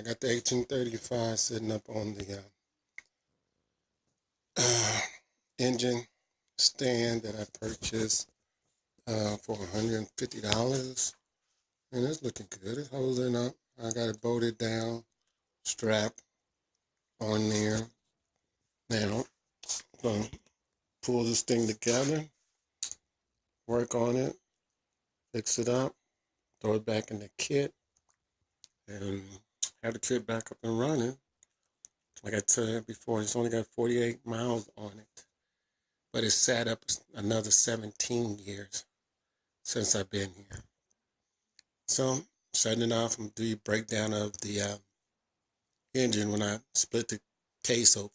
got the 1835 sitting up on the engine stand that I purchased for $150, and it's looking good. It's holding up. I got it bolted down, strap on there. Now, I'm going to pull this thing together, work on it, fix it up, throw it back in the kit, and have the kit back up and running. Like I said before, it's only got 48 miles on it, but it's sat up another 17 years since I've been here. So, shutting it off, I'm doing a breakdown of the engine when I split the case open.